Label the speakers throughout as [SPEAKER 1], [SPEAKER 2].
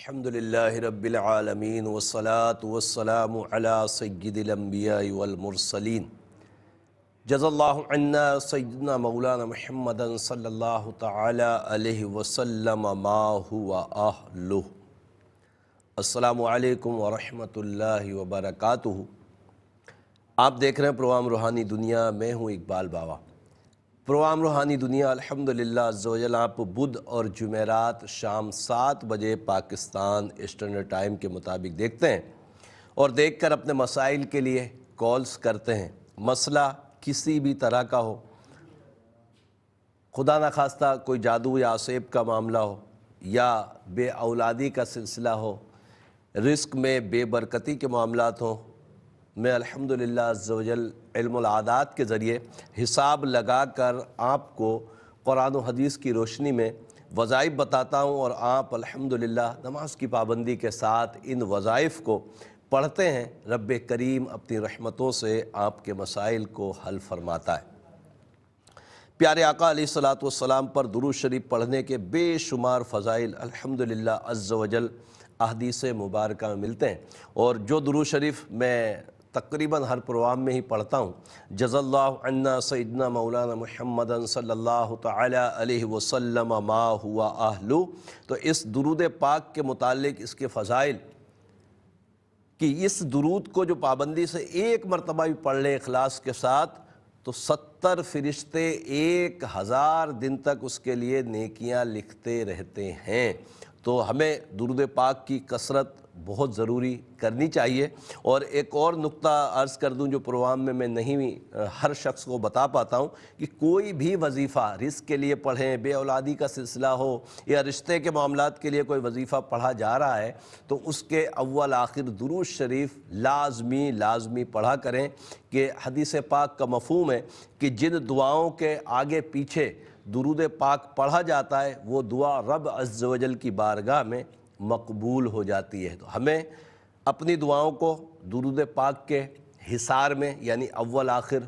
[SPEAKER 1] الحمدللہ رب العالمین والصلاة والسلام علی سید الانبیاء والمرسلین جزا اللہ عنا سیدنا مولانا محمد صلی اللہ تعالی علیہ وسلم ما هو اہلہ۔ السلام علیکم ورحمۃ اللہ وبرکاتہ۔ آپ دیکھ رہے ہیں پروگرام روحانی دنیا، میں ہوں اقبال باوا۔ پروگرام روحانی دنیا الحمدللہ عز و جل آپ بدھ اور جمعرات شام 7 بجے پاکستان ایسٹرن ٹائم کے مطابق دیکھتے ہیں اور دیکھ کر اپنے مسائل کے لیے کالز کرتے ہیں۔ مسئلہ کسی بھی طرح کا ہو، خدا نخواستہ کوئی جادو یا عصیب کا معاملہ ہو، یا بے اولادی کا سلسلہ ہو، رزق میں بے برکتی کے معاملات ہوں، میں الحمدللہ عز و جل علم العادات کے ذریعے حساب لگا کر آپ کو قرآن و حدیث کی روشنی میں وظائف بتاتا ہوں، اور آپ الحمدللہ نماز کی پابندی کے ساتھ ان وظائف کو پڑھتے ہیں۔ رب کریم اپنی رحمتوں سے آپ کے مسائل کو حل فرماتا ہے۔ پیارے آقا علیہ الصلوۃ والسلام پر درود شریف پڑھنے کے بے شمار فضائل الحمدللہ عز و جل احادیث مبارکہ میں ملتے ہیں، اور جو درود شریف میں تقریباً ہر پروگرام میں ہی پڑھتا ہوں، جزا اللہ عنا سیدنا مولانا محمد صلی اللہ تعالی علیہ وسلم ما ہوا اہلہ، تو اس درود پاک کے متعلق اس کے فضائل کہ اس درود کو جو پابندی سے ایک مرتبہ بھی پڑھ لے اخلاص کے ساتھ، تو 70 فرشتے 1000 دن تک اس کے لیے نیکیاں لکھتے رہتے ہیں۔ تو ہمیں درود پاک کی کثرت بہت ضروری کرنی چاہیے۔ اور ایک اور نقطہ عرض کر دوں جو پروگرام میں نہیں ہر شخص کو بتا پاتا ہوں، کہ کوئی بھی وظیفہ رزق کے لیے پڑھیں، بے اولادی کا سلسلہ ہو یا رشتے کے معاملات کے لیے کوئی وظیفہ پڑھا جا رہا ہے، تو اس کے اول آخر درود شریف لازمی پڑھا کریں، کہ حدیث پاک کا مفہوم ہے کہ جن دعاؤں کے آگے پیچھے درود پاک پڑھا جاتا ہے وہ دعا رب عز و جل کی بارگاہ میں مقبول ہو جاتی ہے۔ تو ہمیں اپنی دعاؤں کو درود پاک کے حصار میں یعنی اول آخر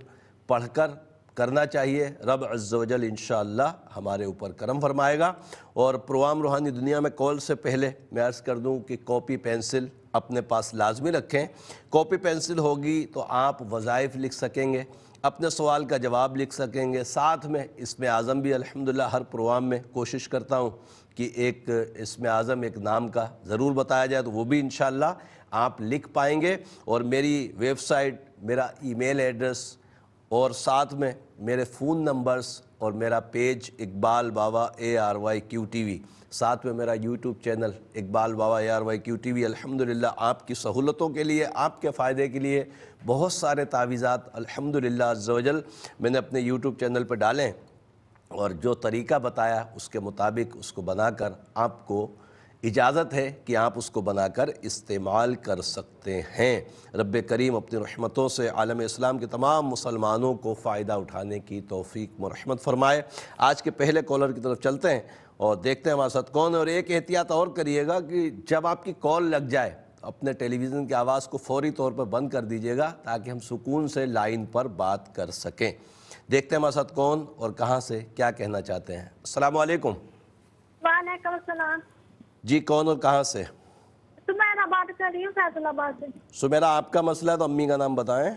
[SPEAKER 1] پڑھ کر کرنا چاہیے۔ رب عز و جل انشاءاللہ ہمارے اوپر کرم فرمائے گا۔ اور پروگرام روحانی دنیا میں کال سے پہلے میں عرض کر دوں کہ کاپی پینسل اپنے پاس لازمی رکھیں۔ کاپی پینسل ہوگی تو آپ وظائف لکھ سکیں گے، اپنے سوال کا جواب لکھ سکیں گے، ساتھ میں اسم اعظم بھی الحمدللہ ہر پروگرام میں کوشش کرتا ہوں کہ ایک اسم اعظم ایک نام کا ضرور بتایا جائے، تو وہ بھی انشاءاللہ آپ لکھ پائیں گے۔ اور میری ویب سائٹ، میرا ای میل ایڈریس، اور ساتھ میں میرے فون نمبرز اور میرا پیج اقبال باوا ARYQTV، ساتھ میں میرا یوٹیوب چینل اقبال باوا ARYQTV، الحمدللہ آپ کی سہولتوں کے لیے، آپ کے فائدے کے لیے بہت سارے تعویذات الحمدللہ عز و جل میں نے اپنے یوٹیوب چینل پہ ڈالیں، اور جو طریقہ بتایا اس کے مطابق اس کو بنا کر آپ کو اجازت ہے کہ آپ اس کو بنا کر استعمال کر سکتے ہیں۔ رب کریم اپنی رحمتوں سے عالم اسلام کے تمام مسلمانوں کو فائدہ اٹھانے کی توفیق مرحمت فرمائے۔ آج کے پہلے کالر کی طرف چلتے ہیں اور دیکھتے ہیں ہمارے ساتھ کون ہے۔ اور ایک احتیاط اور کریے گا کہ جب آپ کی کال لگ جائے اپنے ٹیلی ویژن کی آواز کو فوری طور پر بند کر دیجیے گا، تاکہ ہم سکون سے لائن پر بات کر سکیں۔ دیکھتے ہیں ہمارے ساتھ کون اور کہاں سے کیا کہنا چاہتے ہیں۔ السلام علیکم۔
[SPEAKER 2] وعلیکم السلام۔
[SPEAKER 1] جی کون اور کہاں سے؟
[SPEAKER 2] سمیرہ بات کر رہی ہوں فیصل آباد سے۔
[SPEAKER 1] سمیرہ آپ کا مسئلہ ہے تو امی کا نام بتائیں۔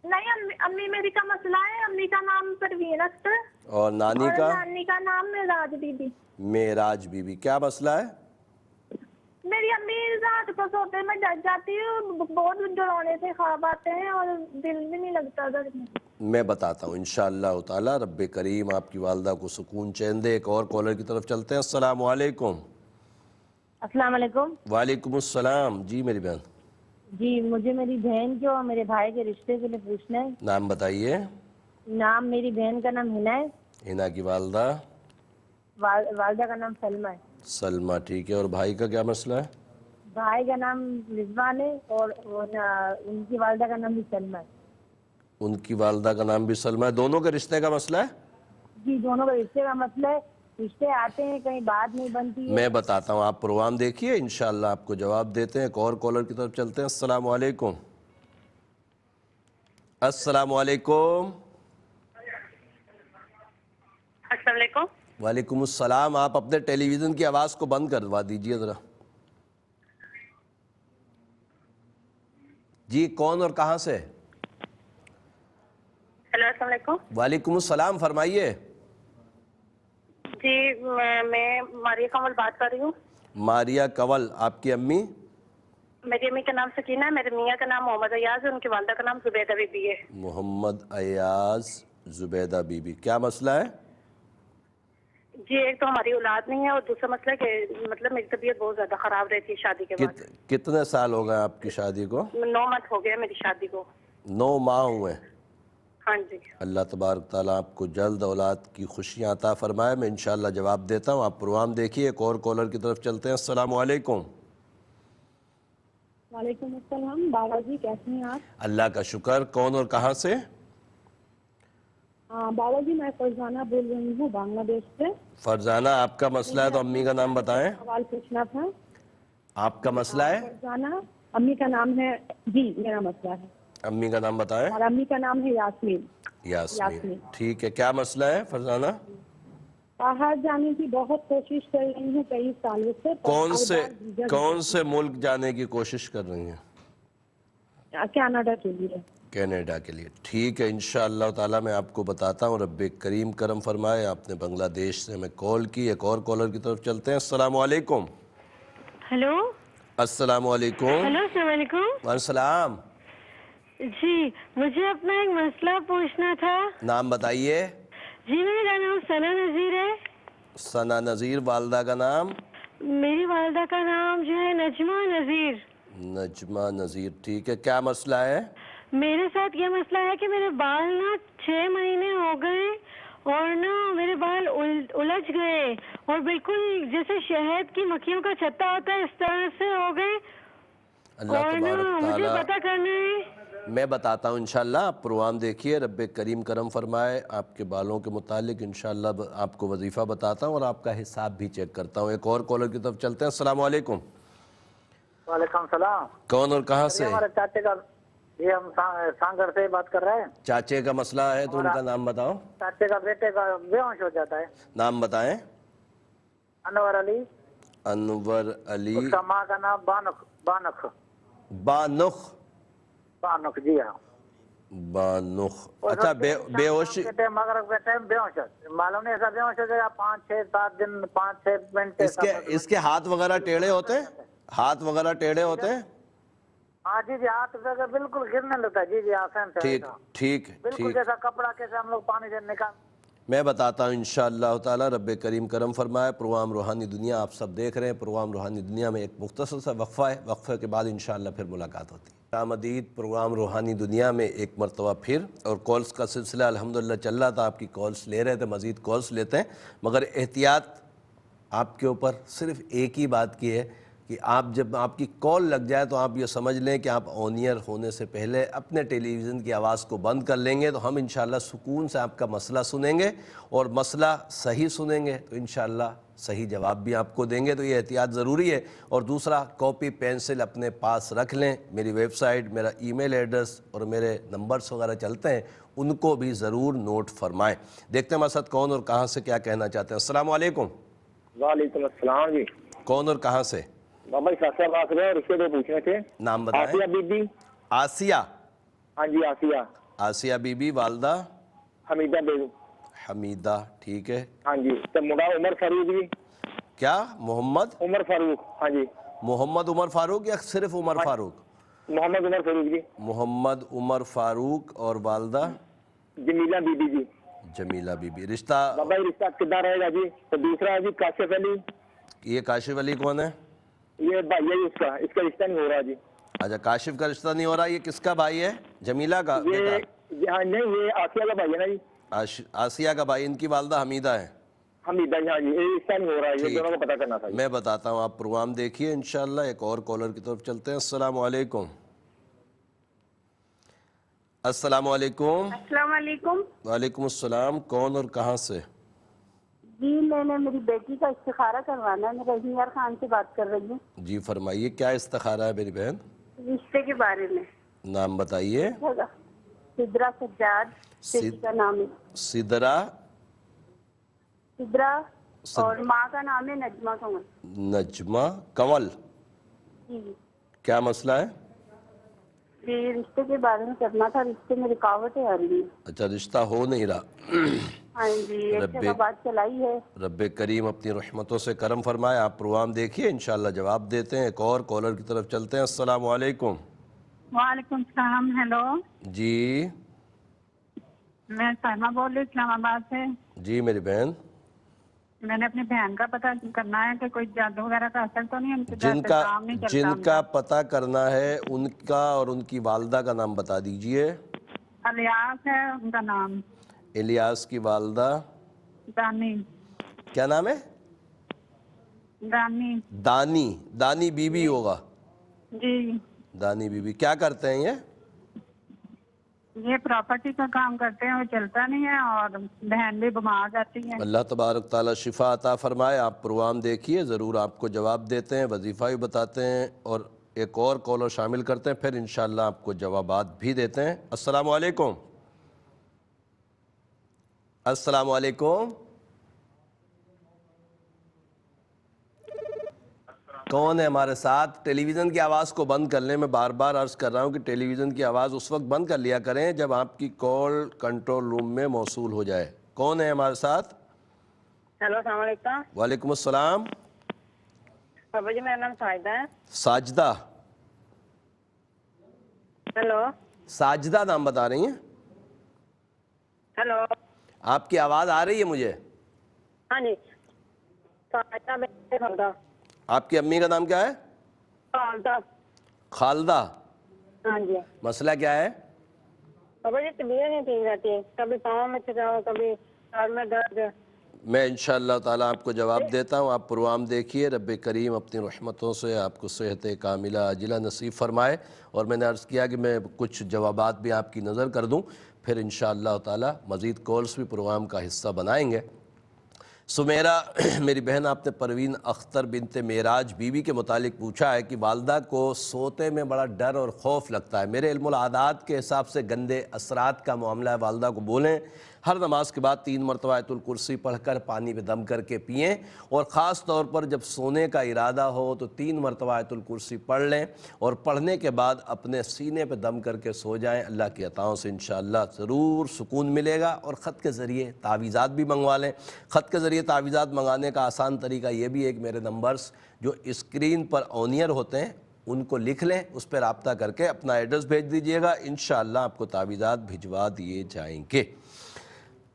[SPEAKER 2] نہیں، امی میری کا مسئلہ ہے۔ امی کا نام پروین اختر
[SPEAKER 1] اور نانی
[SPEAKER 2] اور
[SPEAKER 1] کا؟
[SPEAKER 2] نانی کا نام معراج بی بی۔
[SPEAKER 1] معراج بی بی، کیا مسئلہ ہے؟
[SPEAKER 2] میری امی رات کو سوتے میں ڈر جاتی ہے، بہت ڈرانے سے خواب آتے ہیں اور دل بھی نہیں لگتا گھر میں۔
[SPEAKER 1] میں بتاتا ہوں انشاءاللہ تعالی رب کریم آپ کی والدہ کو سکون چین دے۔ ایک اور کالر کی طرف چلتے ہیں۔ السلام علیکم۔
[SPEAKER 3] السلام علیکم۔
[SPEAKER 1] وعلیکم السلام۔ جی میری بہن۔
[SPEAKER 3] جی مجھے میری بہن کے اور میرے بھائی کے رشتے کے لیے پوچھنا ہے۔
[SPEAKER 1] نام بتائیے۔
[SPEAKER 3] نام میری بہن کا نام ہنا ہے،
[SPEAKER 1] ہنا کی والدہ؟
[SPEAKER 3] والدہ کا نام سلمہ ہے۔
[SPEAKER 1] سلمہ، ٹھیک ہے۔ اور بھائی کا کیا مسئلہ ہے؟
[SPEAKER 3] بھائی کا نام رضوان ہے اور ان کی والدہ کا نام بھی سلمہ ہے۔
[SPEAKER 1] ان کی والدہ کا نام بھی سلمہ ہے۔ دونوں کے رشتے کا مسئلہ ہے؟
[SPEAKER 3] جی دونوں کا رشتے کا مسئلہ ہے، رشتے آتے ہیں کہیں بات نہیں بنتی ہے۔
[SPEAKER 1] میں بتاتا ہوں، آپ پروگرام دیکھیے انشاءاللہ آپ کو جواب دیتے ہیں۔ ایک اور کالر کی طرف چلتے ہیں۔ السلام علیکم۔ السلام علیکم۔
[SPEAKER 2] السلام علیکم۔
[SPEAKER 1] وعلیکم السلام۔ آپ اپنے ٹیلی ویژن کی آواز کو بند کروا دیجئے ذرا۔ جی کون اور کہاں سے؟
[SPEAKER 2] ہیلو السلام علیکم.
[SPEAKER 1] وعلیکم السلام، فرمائیے.
[SPEAKER 2] جی میں ماریہ کمل بات کر رہی ہوں.
[SPEAKER 1] ماریہ کنول، آپ کی امی؟
[SPEAKER 2] میری امی کا نام سکینہ ہے، میرے میاں کا نام محمد ایاز ہے، ان کی والدہ کا نام زبیدہ بی بی ہے.
[SPEAKER 1] محمد ایاز، زبیدہ بی بی. کیا مسئلہ ہے؟
[SPEAKER 2] جی ایک تو ہماری اولاد نہیں ہے، اور دوسرا مسئلہ کہ مطلب میری طبیعت بہت زیادہ خراب رہتی ہے شادی کے بعد.
[SPEAKER 1] کتنے سال ہو گئے آپ کی شادی کو؟
[SPEAKER 2] 9 منتھ ہو گیا میری شادی کو.
[SPEAKER 1] 9 ماہ ہوئے.
[SPEAKER 2] ہاں جی.
[SPEAKER 1] اللہ تبارک تعالیٰ آپ کو جلد اولاد کی خوشیاں عطا فرمائے. میں انشاءاللہ جواب دیتا ہوں. آپ پروگرام دیکھیے. ایک اور کالر کی طرف چلتے ہیں. السلام علیکم.
[SPEAKER 3] وعلیکم السلام. بابا جی کیسے ہیں آپ؟
[SPEAKER 1] اللہ کا شکر. کون اور کہاں سے؟
[SPEAKER 3] بابا جی میں فرزانہ بول رہی ہوں بنگلہ دیش سے.
[SPEAKER 1] فرزانہ، آپ کا مسئلہ ہے تو امی کا نام بتائیں.
[SPEAKER 3] سوال پوچھنا تھا.
[SPEAKER 1] آپ کا مسئلہ ہے؟
[SPEAKER 3] فرزانہ، امی کا نام ہے، جی میرا مسئلہ ہے.
[SPEAKER 1] امی کا نام بتائیں.
[SPEAKER 3] اور امی کا نام ہے یاسمین.
[SPEAKER 1] یاسمین. ٹھیک ہے، کیا مسئلہ ہے فرزانہ؟
[SPEAKER 3] باہر جانے کی بہت کوشش کر رہی ہوں کئی سالوں سے.
[SPEAKER 1] کون سے ملک جانے کی کوشش کر رہی ہیں؟
[SPEAKER 3] کینیڈا کے لیے.
[SPEAKER 1] کینیڈا کے لیے. ٹھیک ہے، انشاءاللہ تعالیٰ میں آپ کو بتاتا ہوں. رب کریم کرم فرمائے. آپ نے بنگلہ دیش سے ہمیں کال کی. ایک اور کالر کی طرف چلتے ہیں. السلام علیکم.
[SPEAKER 2] ہیلو.
[SPEAKER 1] السلام علیکم.
[SPEAKER 2] ہیلو السلام علیکم.
[SPEAKER 1] وعلیکم السلام.
[SPEAKER 2] جی مجھے اپنا ایک مسئلہ پوچھنا تھا.
[SPEAKER 1] نام بتائیے.
[SPEAKER 2] جی میرا نام ثنا نذیر ہے.
[SPEAKER 1] ثنا نذیر. والدہ کا نام؟
[SPEAKER 2] میری والدہ کا نام جو ہے نجمہ نذیر.
[SPEAKER 1] نجمہ نذیر. ٹھیک ہے، کیا مسئلہ ہے؟
[SPEAKER 2] میرے ساتھ یہ مسئلہ ہے کہ میرے بال نا 6 مہینے ہو گئے اور نا میرے بال الجھ گئے اور بالکل جیسے شہد کی مکھیوں کا چھتا ہوتا ہے اس طرح سے ہو گئے.
[SPEAKER 1] اللہ
[SPEAKER 2] اور نا
[SPEAKER 1] تبارک
[SPEAKER 2] مجھے
[SPEAKER 1] تعالیٰ،
[SPEAKER 2] پتہ کرنا ہے.
[SPEAKER 1] میں بتاتا ہوں انشاءاللہ. آپ پروگرام دیکھیے. رب کریم کرم فرمائے. آپ کے بالوں کے متعلق انشاءاللہ آپ کو وظیفہ بتاتا ہوں اور آپ کا حساب بھی چیک کرتا ہوں. ایک اور کالر کی طرف چلتے ہیں. السلام علیکم.
[SPEAKER 4] وعلیکم السلام.
[SPEAKER 1] کون اور کہاں سے؟
[SPEAKER 4] ہمارے چاچے کا، یہ ہم سانگر سے بات کر رہے ہیں.
[SPEAKER 1] چاچے کا مسئلہ ہے تو ان کا نام بتاؤ.
[SPEAKER 4] چاچے کا بیٹے کا بیہوش ہو جاتا ہے.
[SPEAKER 1] نام بتائیں.
[SPEAKER 4] انور علی.
[SPEAKER 1] انور علی.
[SPEAKER 4] اس کا ماں کا نام بانخ.
[SPEAKER 1] بانخ.
[SPEAKER 4] بانخ جی ہاں.
[SPEAKER 1] بانخ. اچھا، بے ہوشی.
[SPEAKER 4] مغرب کے ٹائم بیہوش معلوم نہیں ایسا بیہوش ہو جائے گا 5-6-7 دن 5-6 منٹ.
[SPEAKER 1] اس کے ہاتھ وغیرہ ٹیڑھے ہوتے ہیں؟ ہاتھ وغیرہ ٹیڑھے ہوتے ہیں؟
[SPEAKER 4] ہاں جی جی. ہاتھ وغیرہ بالکل گرنے لگتا ہے. جی جی آسان سے.
[SPEAKER 1] ٹھیک ٹھیک
[SPEAKER 4] بالکل
[SPEAKER 1] ٹھیک.
[SPEAKER 4] جیسا کپڑا کیسے ہم لوگ پانی سے نکال.
[SPEAKER 1] میں بتاتا ہوں انشاءاللہ تعالیٰ. رب کریم کرم فرمائے. پروگرام روحانی دنیا آپ سب دیکھ رہے ہیں. پروگرام روحانی دنیا میں ایک مختصر سا وقفہ ہے. وقفے کے بعد انشاءاللہ پھر ملاقات ہوتی ہے. آمدید پروگرام روحانی دنیا میں ایک مرتبہ پھر. اور کالز کا سلسلہ الحمدللہ چل رہا تھا. آپ کی کالز لے رہے تھے، مزید کالز لیتے ہیں، مگر احتیاط آپ کے اوپر صرف ایک ہی بات کی ہے کہ آپ جب آپ کی کال لگ جائے تو آپ یہ سمجھ لیں کہ آپ آن ایئر ہونے سے پہلے اپنے ٹیلی ویژن کی آواز کو بند کر لیں گے تو ہم انشاءاللہ سکون سے آپ کا مسئلہ سنیں گے اور مسئلہ صحیح سنیں گے تو انشاءاللہ صحیح جواب بھی آپ کو دیں گے. تو یہ احتیاط ضروری ہے. اور دوسرا، کاپی پینسل اپنے پاس رکھ لیں. میری ویب سائٹ، میرا ای میل ایڈریس اور میرے نمبرز وغیرہ چلتے ہیں، ان کو بھی ضرور نوٹ فرمائیں. دیکھتے ہیں ہمارے ساتھ کون اور کہاں سے کیا کہنا چاہتے ہیں. السلام علیکم.
[SPEAKER 4] وعلیکم السلام جی.
[SPEAKER 1] کون اور کہاں سے؟
[SPEAKER 4] بابا شاہ بات کر رہے ہیں. رشتے دو پوچھنے تھے.
[SPEAKER 1] نام بتائیں.
[SPEAKER 4] آسیہ بی بی.
[SPEAKER 1] آسیہ.
[SPEAKER 4] ہاں جی آسیہ.
[SPEAKER 1] آسیہ بی بی. والدہ؟
[SPEAKER 4] حمیدہ بیگم.
[SPEAKER 1] حمیدہ. ٹھیک ہے.
[SPEAKER 4] ہاں جی. تو منڈا عمر فاروق جی.
[SPEAKER 1] کیا؟ محمد
[SPEAKER 4] عمر فاروق. ہاں جی.
[SPEAKER 1] محمد عمر فاروق یا صرف عمر فاروق؟
[SPEAKER 4] محمد عمر فاروق جی.
[SPEAKER 1] محمد عمر فاروق. اور والدہ؟
[SPEAKER 4] جمیلہ بی بی جی.
[SPEAKER 1] جمیلہ بی بی. رشتہ؟
[SPEAKER 4] بابا یہ رشتہ کدھر رہے گا جی؟ تو دوسرا ہے جی کاشف علی.
[SPEAKER 1] یہ کاشف علی کون ہے؟
[SPEAKER 4] یہ بھائی ہے اس کا رشتہ نہیں ہو رہا جی.
[SPEAKER 1] اچھا، کاشف کا رشتہ نہیں ہو رہا. یہ کس کا بھائی ہے؟ جمیلہ کا بیٹا؟
[SPEAKER 4] ہاں نہیں، یہ آسیہ کا بھائی ہے نا جی.
[SPEAKER 1] آسیہ کا بھائی. ان کی والدہ حمیدہ ہے.
[SPEAKER 4] حمیدہ جی. ہاں جی. یہ رشتہ نہیں ہو رہا ہے. یہ دونوں کو پتہ کرنا تھا.
[SPEAKER 1] میں بتاتا ہوں. آپ پروگرام دیکھیے انشاءاللہ. ایک اور کالر کی طرف چلتے ہیں. السلام علیکم. السلام علیکم.
[SPEAKER 2] السلام علیکم.
[SPEAKER 1] وعلیکم السلام. کون اور کہاں سے؟
[SPEAKER 3] جی میں نے میری بیٹی کا استخارہ کروانا ہے. میں رضیار خان سے بات کر رہی ہوں.
[SPEAKER 1] جی فرمائیے. کیا استخارہ ہے میری بہن؟
[SPEAKER 2] رشتے کے بارے میں.
[SPEAKER 1] نام بتائیے.
[SPEAKER 3] سدرا سجاد بیٹی کا نام ہے.
[SPEAKER 1] سدرا.
[SPEAKER 3] سدرا. اور ماں کا نام ہے نجمہ کنول.
[SPEAKER 1] نجمہ کنول.
[SPEAKER 3] جی.
[SPEAKER 1] کیا مسئلہ ہے؟
[SPEAKER 3] جی رشتے کے بارے میں کرنا تھا. رشتے میں رکاوٹیں آ رہی ہیں.
[SPEAKER 1] اچھا رشتہ ہو نہیں رہا.
[SPEAKER 3] ہاں جی ایک جگہ بات چلائی ہے.
[SPEAKER 1] رب کریم اپنی رحمتوں سے کرم فرمائے. آپ پروگرام دیکھیے انشاءاللہ جواب دیتے ہیں. ایک اور کالر کی طرف چلتے ہیں. السلام علیکم.
[SPEAKER 5] وعلیکم السلام. ہیلو
[SPEAKER 1] جی
[SPEAKER 5] میں سائمہ بول رہی ہوں اسلام آباد سے.
[SPEAKER 1] جی میری بہن.
[SPEAKER 5] میں نے اپنی بہن کا پتہ کرنا ہے کہ کوئی جادو وغیرہ کا اثر تو نہیں. ان کے گھر پہ کام نہیں چلتا.
[SPEAKER 1] جن کا پتہ کرنا ہے ان کا اور ان کی والدہ کا نام بتا دیجئے.
[SPEAKER 5] الیاس ہے ان کا نام.
[SPEAKER 1] الیاس کی والدہ
[SPEAKER 5] دانی.
[SPEAKER 1] کیا نام ہے؟
[SPEAKER 5] دانی.
[SPEAKER 1] دانی. دانی بی بی ہوگا.
[SPEAKER 5] جی
[SPEAKER 1] دانی بی بی کیا کرتے ہیں
[SPEAKER 5] یہ پراپرٹی کا کام کرتے ہیں. وہ چلتا نہیں ہے اور بہن بھی بیمار جاتی ہے.
[SPEAKER 1] اللہ تبارک تعالیٰ شفا عطا فرمائے. آپ پروگرام دیکھیے ضرور آپ کو جواب دیتے ہیں. وظیفہ بھی بتاتے ہیں اور ایک اور کالر شامل کرتے ہیں پھر انشاءاللہ آپ کو جوابات بھی دیتے ہیں. السلام علیکم. السلام علیکم. کون ہے ہمارے ساتھ؟ ٹیلی ویژن کی آواز کو بند کر لیں. میں بار بار عرض کر رہا ہوں کہ ٹیلی ویژن کی آواز اس وقت بند کر لیا کریں جب آپ کی کال کنٹرول روم میں موصول ہو جائے. کون ہے ہمارے ساتھ؟
[SPEAKER 3] ہیلو السلام علیکم.
[SPEAKER 1] وعلیکم السلام.
[SPEAKER 3] بابا جی میرا نام ساجدہ ہے.
[SPEAKER 1] ساجدہ.
[SPEAKER 3] ہیلو
[SPEAKER 1] ساجدہ نام بتا رہی ہیں؟
[SPEAKER 3] ہیلو
[SPEAKER 1] آپ کی آواز آ رہی ہے مجھے.
[SPEAKER 3] ہاں جی ساجدہ میں خالدہ.
[SPEAKER 1] آپ کی امی کا نام کیا ہے؟
[SPEAKER 3] خالدہ.
[SPEAKER 1] خالدہ.
[SPEAKER 3] ہاں جی
[SPEAKER 1] مسئلہ کیا ہے؟
[SPEAKER 3] بابا جی طبیعت نہیں ٹھیک رہتی ہے. کبھی پاؤں میں چھجاؤ کبھی سر میں درد.
[SPEAKER 1] میں انشاءاللہ تعالیٰ آپ کو جواب دیتا ہوں. آپ پروگرام دیکھیے. رب کریم اپنی رحمتوں سے آپ کو صحت کاملہ عاجلہ نصیب فرمائے. اور میں نے عرض کیا کہ میں کچھ جوابات بھی آپ کی نظر کر دوں پھر انشاءاللہ تعالیٰ مزید کالز بھی پروگرام کا حصہ بنائیں گے. سمیرہ میری بہن آپ نے پروین اختر بنت معراج بی بی کے متعلق پوچھا ہے کہ والدہ کو سوتے میں بڑا ڈر اور خوف لگتا ہے. میرے علم العادات کے حساب سے گندے اثرات کا معاملہ ہے. والدہ کو بولیں ہر نماز کے بعد 3 مرتبہ آیت الکرسی پڑھ کر پانی پہ دم کر کے پئیں اور خاص طور پر جب سونے کا ارادہ ہو تو 3 مرتبہ آیت الکرسی پڑھ لیں اور پڑھنے کے بعد اپنے سینے پہ دم کر کے سو جائیں. اللہ کی عطاؤں سے انشاءاللہ ضرور سکون ملے گا. اور خط کے ذریعے تعویذات بھی منگوا لیں. خط کے ذریعے تعویذات منگانے کا آسان طریقہ یہ بھی ہے کہ میرے نمبرز جو اسکرین پر آنیئر ہوتے ہیں ان کو لکھ لیں, اس پہ رابطہ کر کے اپنا ایڈریس بھیج دیجئے گا. انشاءاللہ آپ کو تعویذات بھجوا دیے جائیں گے.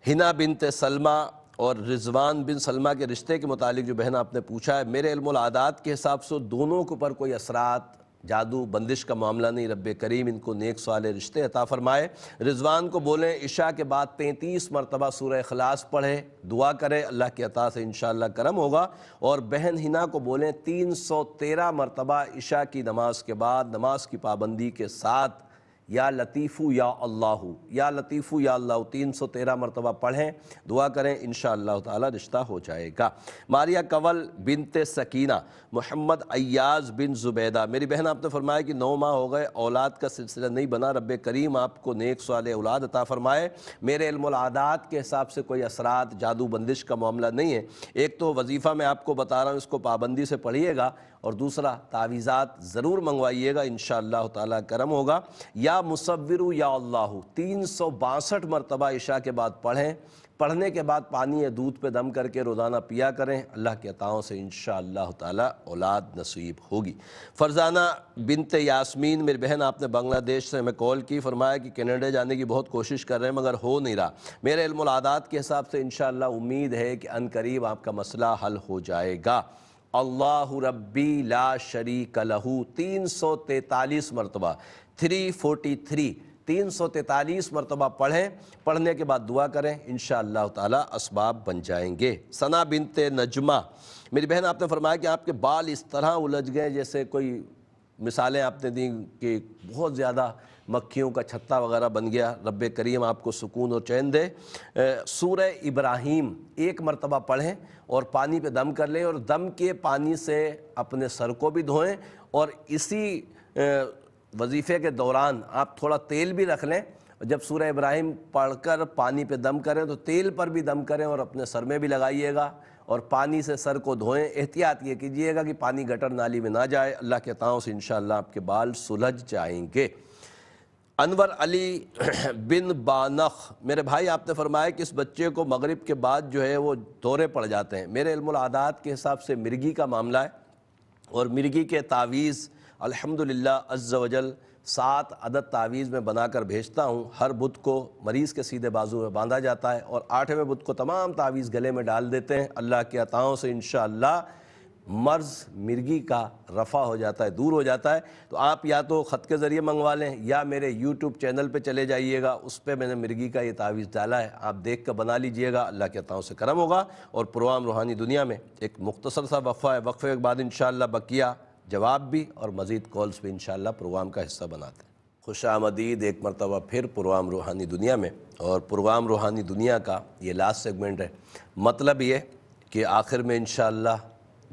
[SPEAKER 1] ہنا بنت سلمہ اور رضوان بن سلمہ کے رشتے کے متعلق جو بہن آپ نے پوچھا ہے, میرے علم العادات کے حساب سے دونوں کے اوپر کوئی اثرات جادو بندش کا معاملہ نہیں. رب کریم ان کو نیک صالح رشتے عطا فرمائے. رضوان کو بولیں عشاء کے بعد 35 مرتبہ سورہ اخلاص پڑھے, دعا کرے, اللہ کی عطا سے انشاءاللہ کرم ہوگا. اور بہن ہنا کو بولیں 313 مرتبہ عشاء کی نماز کے بعد نماز کی پابندی کے ساتھ یا لطیفو یا اللہ, یا لطیفو یا اللہ 313 مرتبہ پڑھیں, دعا کریں, انشاءاللہ تعالی رشتہ ہو جائے گا. ماریہ کول بنت سکینہ, محمد ایاز بن زبیدہ, میری بہن آپ نے فرمایا کہ 9 ماہ ہو گئے اولاد کا سلسلہ نہیں بنا. رب کریم آپ کو نیک صالح اولاد عطا فرمائے. میرے علم العادات کے حساب سے کوئی اثرات جادو بندش کا معاملہ نہیں ہے. ایک تو وظیفہ میں آپ کو بتا رہا ہوں اس کو پابندی سے پڑھیے گا, اور دوسرا تعویذات ضرور منگوائیے گا, انشاءاللہ تعالی کرم ہوگا. یا مصورو یا اللہ 362 مرتبہ عشاء کے بعد پڑھیں, پڑھنے کے بعد پانی یا دودھ پہ دم کر کے روزانہ پیا کریں. اللہ کے عطاؤں سے انشاءاللہ تعالی اولاد نصیب ہوگی. فرزانہ بنت یاسمین, میری بہن آپ نے بنگلہ دیش سے ہمیں کال کی, فرمایا کہ کینیڈا جانے کی بہت کوشش کر رہے ہیں مگر ہو نہیں رہا. میرے علم العادات کے حساب سے انشاءاللہ امید ہے کہ ان قریب آپ کا مسئلہ حل ہو جائے گا. اللہ ربی لا شریک لہ 343 مرتبہ 343 مرتبہ پڑھیں, پڑھنے کے بعد دعا کریں, انشاءاللہ تعالی اسباب بن جائیں گے. ثنا بنت نجمہ, میری بہن آپ نے فرمایا کہ آپ کے بال اس طرح الجھ گئے جیسے کوئی مثالیں آپ نے دیں کہ بہت زیادہ مکھیوں کا چھتا وغیرہ بن گیا. رب کریم آپ کو سکون اور چین دے. سورہ ابراہیم 1 مرتبہ پڑھیں اور پانی پہ دم کر لیں, اور دم کے پانی سے اپنے سر کو بھی دھوئیں, اور اسی وظیفے کے دوران آپ تھوڑا تیل بھی رکھ لیں. جب سورہ ابراہیم پڑھ کر پانی پہ دم کریں تو تیل پر بھی دم کریں اور اپنے سر میں بھی لگائیے گا, اور پانی سے سر کو دھوئیں. احتیاط یہ کیجئے گا کہ پانی گٹر نالی میں نہ جائے. اللہ کے عطاؤں سے انشاءاللہ آپ کے بال سلجھ جائیں گے. انور علی بن بانخ، میرے بھائی آپ نے فرمایا کہ اس بچے کو مغرب کے بعد جو ہے وہ دورے پڑ جاتے ہیں. میرے علم العادات کے حساب سے مرگی کا معاملہ ہے، اور مرگی کے تعویذ الحمدللہ عز و جل 7 عدد تعویذ میں بنا کر بھیجتا ہوں. ہر بدھ کو مریض کے سیدھے بازو میں باندھا جاتا ہے، اور 8ویں بدھ کو تمام تعویذ گلے میں ڈال دیتے ہیں. اللہ کی عطاؤں سے انشاءاللہ مرض مرگی کا رفع ہو جاتا ہے، دور ہو جاتا ہے. تو آپ یا تو خط کے ذریعے منگوا لیں، یا میرے یوٹیوب چینل پہ چلے جائیے گا، اس پہ میں نے مرگی کا یہ تعویذ ڈالا ہے، آپ دیکھ کر بنا لیجئے گا. اللہ کے عطاؤں سے کرم ہوگا. اور پروگرام روحانی دنیا میں ایک مختصر سا وقفہ ہے، وقفے کے بعد انشاءاللہ بقیہ جواب بھی اور مزید کالز بھی انشاءاللہ پروگرام کا حصہ بناتے ہیں. خوش آمدید ایک مرتبہ پھر پروگرام روحانی دنیا میں. اور پروگرام روحانی دنیا کا یہ لاسٹ سیگمنٹ ہے. مطلب یہ کہ آخر میں انشاءاللہ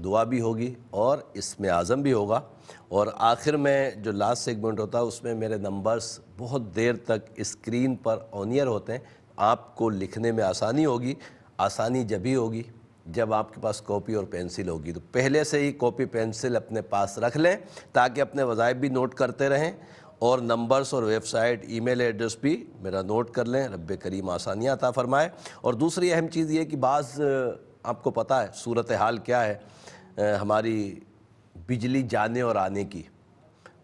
[SPEAKER 1] دعا بھی ہوگی اور اسم اعظم بھی ہوگا. اور آخر میں جو لاسٹ سیگمنٹ ہوتا ہے اس میں میرے نمبرز بہت دیر تک اسکرین پر آن ایئر ہوتے ہیں. آپ کو لکھنے میں آسانی ہوگی. آسانی جبھی ہوگی جب آپ کے پاس کاپی اور پینسل ہوگی. تو پہلے سے ہی کاپی پینسل اپنے پاس رکھ لیں تاکہ اپنے وظائف بھی نوٹ کرتے رہیں، اور نمبرز اور ویب سائٹ ای میل ایڈریس بھی میرا نوٹ کر لیں. رب کریم آسانیاں عطا فرمائے. اور دوسری اہم چیز یہ کہ بعض آپ کو پتہ ہے صورتحال کیا ہے ہماری بجلی جانے اور آنے کی.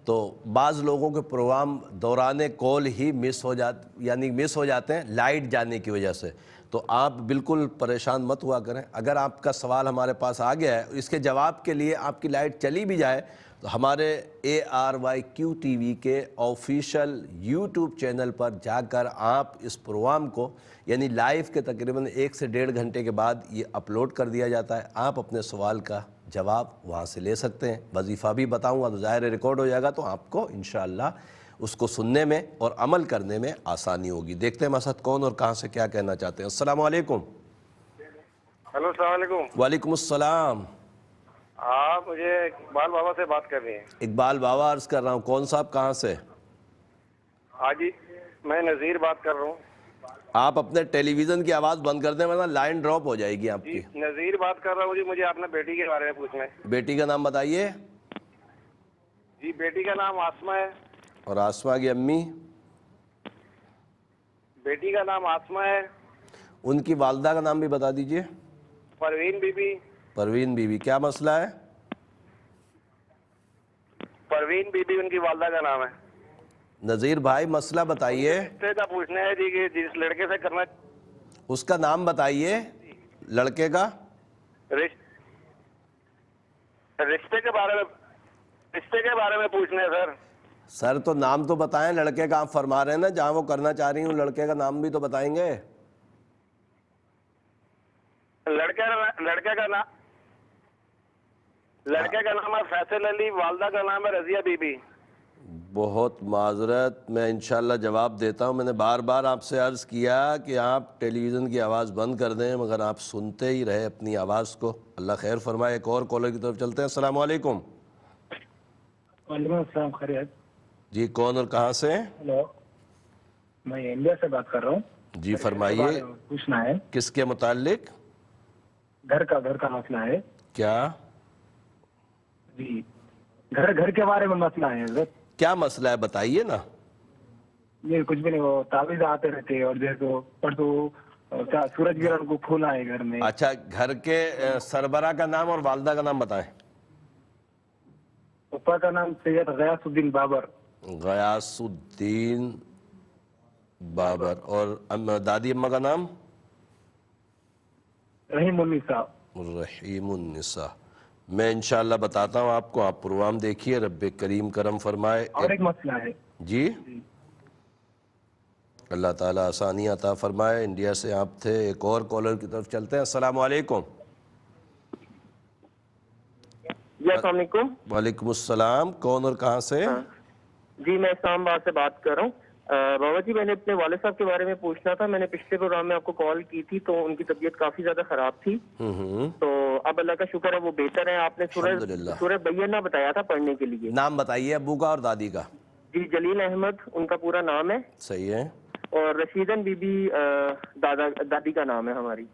[SPEAKER 1] تو بعض لوگوں کے پروگرام دوران کال ہی مس ہو جاتے ہیں لائٹ جانے کی وجہ سے. تو آپ بالکل پریشان مت ہوا کریں. اگر آپ کا سوال ہمارے پاس آ گیا ہے، اس کے جواب کے لیے آپ کی لائٹ چلی بھی جائے تو ہمارے ARYQ TV کے آفیشیل یوٹیوب چینل پر جا کر آپ اس پروگرام کو یعنی لائیو کے تقریباً 1 سے 1.5 گھنٹے کے بعد یہ اپلوڈ کر دیا جاتا ہے. آپ اپنے سوال کا جواب وہاں سے لے سکتے ہیں. وظیفہ بھی بتاؤں گا تو ظاہر ریکارڈ ہو جائے گا، تو آپ کو انشاءاللہ اس کو سننے میں اور عمل کرنے میں آسانی ہوگی. دیکھتے ہیں مسعد کون اور کہاں سے کیا کہنا چاہتے ہیں. السلام علیکم.
[SPEAKER 6] ہلو السلام علیکم.
[SPEAKER 1] وعلیکم السلام.
[SPEAKER 6] آپ مجھے اقبال بابا سے بات کر رہی ہیں؟
[SPEAKER 1] اقبال بابا عرض کر رہا ہوں. کون صاحب کہاں سے؟
[SPEAKER 6] ہاں جی میں نذیر بات کر رہا ہوں.
[SPEAKER 1] آپ اپنے ٹیلی ویژن کی آواز بند کر دیں ورنہ لائن ڈراپ ہو جائے گی آپ
[SPEAKER 6] جی
[SPEAKER 1] کی.
[SPEAKER 6] نذیر بات کر رہا ہوں جی. مجھے اپنے بیٹی کے بارے میں پوچھنا ہے.
[SPEAKER 1] بیٹی کا نام بتائیے.
[SPEAKER 6] جی بیٹی کا نام آسمہ ہے.
[SPEAKER 1] اور آسمہ کی امی؟
[SPEAKER 6] بیٹی کا نام آسمہ ہے.
[SPEAKER 1] ان کی والدہ کا نام بھی بتا دیجئے.
[SPEAKER 6] پروین بی بی.
[SPEAKER 1] پروین بی بی. کیا مسئلہ ہے؟
[SPEAKER 6] پروین بی بی ان کی والدہ کا نام ہے.
[SPEAKER 1] نذیر بھائی مسئلہ بتائیے.
[SPEAKER 6] رشتے کا پوچھنا ہے جی کہ جس لڑکے سے کرنا.
[SPEAKER 1] اس کا نام بتائیے لڑکے کا.
[SPEAKER 6] رشتے کے بارے میں پوچھنا ہے سر.
[SPEAKER 1] سر تو نام تو بتائیں. لڑکے کا آپ فرما رہے ہیں نا جہاں وہ کرنا چاہ رہی ہوں، لڑکے کا نام بھی تو بتائیں گے.
[SPEAKER 6] لڑکے کا نام ہے فیصل علی، والدہ کا نام ہے رضیہ بی بی.
[SPEAKER 1] بہت معذرت، میں انشاءاللہ جواب دیتا ہوں. میں نے بار بار آپ سے عرض کیا کہ آپ ٹیلی ویژن کی آواز بند کر دیں، مگر آپ سنتے ہی رہے اپنی آواز کو. اللہ خیر فرمائے. ایک اور کالر کی طرف چلتے ہیں. السلام علیکم.
[SPEAKER 7] وعلیکم السلام. خیریت؟
[SPEAKER 1] جی کون اور کہاں سے؟
[SPEAKER 7] ہلو، میں انڈیا سے بات کر رہا ہوں.
[SPEAKER 1] جی فرمائیے.
[SPEAKER 7] پوچھنا ہے
[SPEAKER 1] کس کے متعلق؟
[SPEAKER 7] گھر کا مسئلہ ہے.
[SPEAKER 1] کیا؟
[SPEAKER 7] جی گھر کے بارے میں مسئلہ ہے حضرت.
[SPEAKER 1] کیا مسئلہ ہے بتائیے نا.
[SPEAKER 7] یہ کچھ بھی نہیں، وہ تعویذ آتے رہتے ہیں اور جیسے پرسوں سورج گرہن کو پھول آئے گھر میں.
[SPEAKER 1] اچھا، گھر کے سربراہ کا نام اور والدہ کا نام بتائیں.
[SPEAKER 7] پپا کا نام سید غیاث الدین بابر.
[SPEAKER 1] غیاث الدین بابر. اور دادی اماں کا نام؟
[SPEAKER 7] رحیم النساء.
[SPEAKER 1] رحیم النساء. میں انشاءاللہ بتاتا ہوں آپ کو. آپ پروگرام دیکھیے. رب کریم کرم فرمائے.
[SPEAKER 7] اور ایک مسئلہ ہے.
[SPEAKER 1] جی اللہ تعالیٰ آسانی عطا فرمائے. انڈیا سے آپ تھے. ایک اور کالر کی طرف چلتے ہیں. السلام علیکم.
[SPEAKER 8] جی السلام علیکم.
[SPEAKER 1] وعلیکم السلام. کون اور کہاں سے؟
[SPEAKER 8] جی میں اسلام آباد سے بات کر رہا ہوں. بابا جی میں نے اپنے والد صاحب کے بارے میں پوچھنا تھا. میں نے پچھلے پروگرام میں آپ کو کال کی تھی تو ان کی طبیعت کافی زیادہ خراب تھی. تو اب اللہ کا شکر ہے وہ بہتر ہے. آپ نے سورہ بینہ بتایا تھا پڑھنے کے لیے.
[SPEAKER 1] نام بتائیے ابو کا اور دادی کا.
[SPEAKER 8] جی جلیل احمد ان کا پورا نام ہے.
[SPEAKER 1] صحیح ہے.
[SPEAKER 8] اور رشیدن بی بی دادی کا نام ہے ہماری.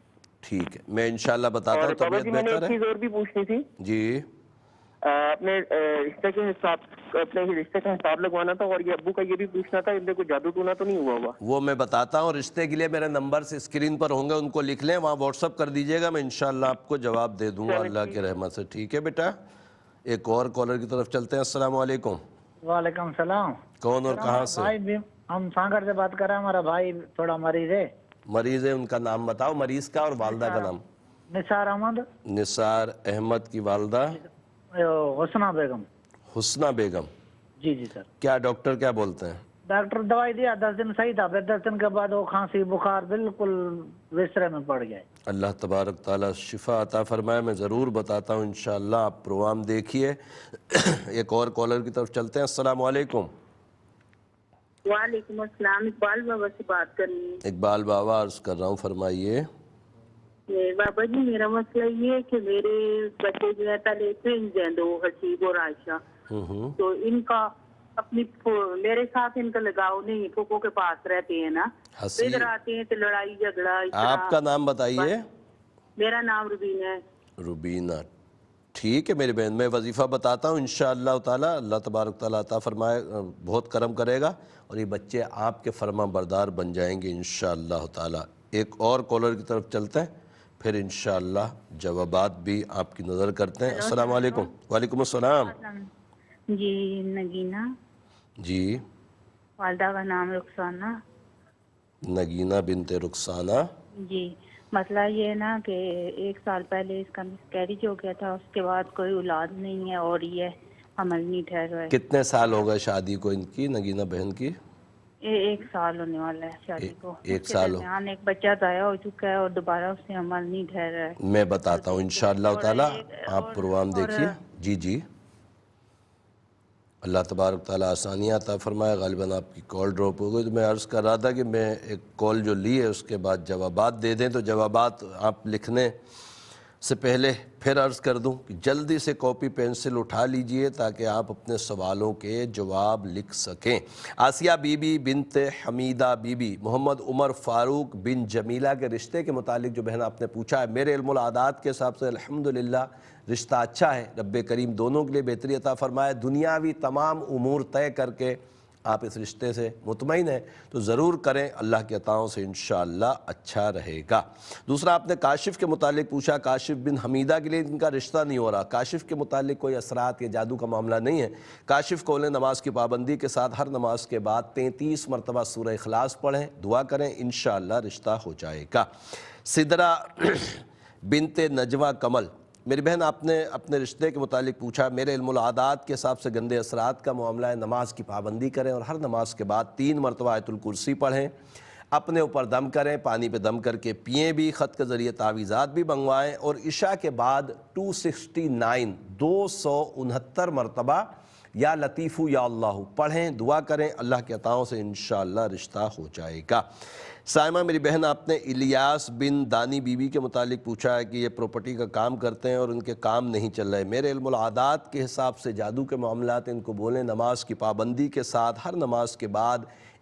[SPEAKER 1] ٹھیک ہے، میں انشاءاللہ بتاتا ہوں.
[SPEAKER 8] بابا
[SPEAKER 1] طبیعت
[SPEAKER 8] جی میں نے
[SPEAKER 1] بہتر
[SPEAKER 8] ایک
[SPEAKER 1] ہے؟
[SPEAKER 8] چیز اور بھی پوچھنی تھی.
[SPEAKER 1] جی
[SPEAKER 8] اپنے رشتے کے حساب اپنے رشتے کا حساب لگوانا تھا، اور یہ ابو کا یہ بھی پوچھنا تھا ان کو جادو ٹونا تو نہیں ہوا ہوا؟
[SPEAKER 1] وہ میں بتاتا ہوں، رشتے کے لیے میرے نمبرز اسکرین پر ہوں گے، ان کو لکھ لیں، وہاں واٹس اپ کر دیجئے گا، میں انشاءاللہ آپ کو جواب دے دوں گا اللہ کی رحمت سے. ٹھیک ہے بیٹا. ایک اور کالر کی طرف چلتے ہیں. السلام علیکم.
[SPEAKER 9] وعلیکم السلام.
[SPEAKER 1] کون اور کہاں سے؟
[SPEAKER 9] بھائی ہم سانگر سے بات کر رہے ہیں، ہمارا بھائی تھوڑا مریض ہے.
[SPEAKER 1] مریض ہے، ان کا نام بتاؤ مریض کا اور والدہ کا نام.
[SPEAKER 9] نثار احمد.
[SPEAKER 1] نثار احمد کی والدہ
[SPEAKER 9] حسنہ بیگم.
[SPEAKER 1] حسنہ بیگم.
[SPEAKER 9] جی جی سر.
[SPEAKER 1] کیا ڈاکٹر کیا بولتے ہیں؟
[SPEAKER 9] ڈاکٹر دوائی دیا 10 دن صحیح تھا، پھر 10 دن کے بعد وہ کھانسی بخار بالکل بسترے میں پڑ گیا.
[SPEAKER 1] اللہ تبارک تعالیٰ شفا عطا فرمائے. میں ضرور بتاتا ہوں انشاءاللہ، آپ پروگرام دیکھیے. ایک اور کالر کی طرف چلتے ہیں. السلام علیکم.
[SPEAKER 5] وعلیکم السلام. اقبال بابا سے بات کرنی ہے.
[SPEAKER 1] اقبال بابا عرض کر رہا ہوں، فرمائیے.
[SPEAKER 5] بابا جی میرا مسئلہ یہ ہے کہ میرے بچے جو ہے پہلے ٹوئنز ہیں، 2 حسیب اور عائشہ. تو ان کا اپنی میرے ساتھ ان کا لگاؤ نہیں، پھوپھو کے پاس رہتے ہیں نا، ادھر آتے ہیں تو لڑائی جھگڑا.
[SPEAKER 1] آپ کا نام بتائیے.
[SPEAKER 5] میرا نام روبینہ ہے.
[SPEAKER 1] روبینہ. ٹھیک ہے میری بہن، میں وظیفہ بتاتا ہوں انشاءاللہ تعالیٰ. اللہ تبارک تعالیٰ عطا فرمائے، بہت کرم کرے گا اور یہ بچے آپ کے فرما بردار بن جائیں گے انشاءاللہ تعالیٰ. ایک اور کالر کی طرف چلتے ہیں، پھر انشاءاللہ جوابات بھی آپ کی نظر کرتے ہیں. السلام علیکم. وعلیکم السلام.
[SPEAKER 5] جی نگینہ.
[SPEAKER 1] جی.
[SPEAKER 5] والدہ کا نام رخسانہ.
[SPEAKER 1] نگینہ بنت رخسانہ.
[SPEAKER 5] جی مسئلہ یہ ہے نا کہ 1 سال پہلے اس کا مسکیریج ہو گیا تھا، اس کے بعد کوئی اولاد نہیں ہے اور یہ حمل نہیں ٹھہرا ہے.
[SPEAKER 1] کتنے سال ہو گئے شادی کو ان کی، نگینہ بہن کی؟
[SPEAKER 5] 1 سال ہونے والا ہے شادی کو.
[SPEAKER 1] 1 سال ہو.
[SPEAKER 5] ایک بچہ ضائع ہو چکا ہے اور دوبارہ اس سے حمل نہیں ٹھہرا ہے.
[SPEAKER 1] میں بتاتا ہوں انشاءاللہ تعالیٰ، آپ پروگرام دیکھیے. جی جی. اللہ تبارک تعالیٰ آسانیاں عطا فرمائے. غالباً آپ کی کال ڈراپ ہو گئی، تو میں عرض کر رہا تھا کہ میں ایک کال جو لی ہے اس کے بعد جوابات دے دیں، تو جوابات آپ لکھنے سے پہلے پھر عرض کر دوں کہ جلدی سے کاپی پینسل اٹھا لیجئے تاکہ آپ اپنے سوالوں کے جواب لکھ سکیں. آسیہ بی بی بنت حمیدہ بی بی محمد عمر فاروق بن جمیلہ کے رشتے کے متعلق جو بہن آپ نے پوچھا ہے، میرے علم العادات کے حساب سے الحمدللہ رشتہ اچھا ہے. رب کریم دونوں کے لیے بہتری عطا فرمائے. دنیاوی تمام امور طے کر کے آپ اس رشتے سے مطمئن ہیں تو ضرور کریں، اللہ کی عطاؤں سے انشاءاللہ اچھا رہے گا. دوسرا آپ نے کاشف کے متعلق پوچھا. کاشف بن حمیدہ کے لیے ان کا رشتہ نہیں ہو رہا. کاشف کے متعلق کوئی اثرات یا جادو کا معاملہ نہیں ہے. کاشف کو نماز کی پابندی کے ساتھ ہر نماز کے بعد 33 مرتبہ سورہ اخلاص پڑھیں، دعا کریں، انشاءاللہ رشتہ ہو جائے گا. سدرہ بنت نجوہ کمل، میری بہن آپ نے اپنے رشتے کے متعلق پوچھا. میرے علم العادات کے حساب سے گندے اثرات کا معاملہ ہے. نماز کی پابندی کریں اور ہر نماز کے بعد 3 مرتبہ آیت الکرسی پڑھیں. اپنے اوپر دم کریں، پانی پہ دم کر کے پئیں بھی، خط کے ذریعے تعویذات بھی منگوائیں. اور عشاء کے بعد 269 مرتبہ یا لطیف یا اللہ پڑھیں، دعا کریں. اللہ کے عطاؤں سے انشاءاللہ رشتہ ہو جائے گا. سائمہ میری بہن آپ نے الیاس بن دانی بی بی کے متعلق پوچھا ہے کہ یہ پراپرٹی کا کام کرتے ہیں اور ان کے کام نہیں چل رہے. میرے علم العادات کے حساب سے جادو کے معاملات ان کو بولیں نماز کی پابندی کے ساتھ ہر نماز کے بعد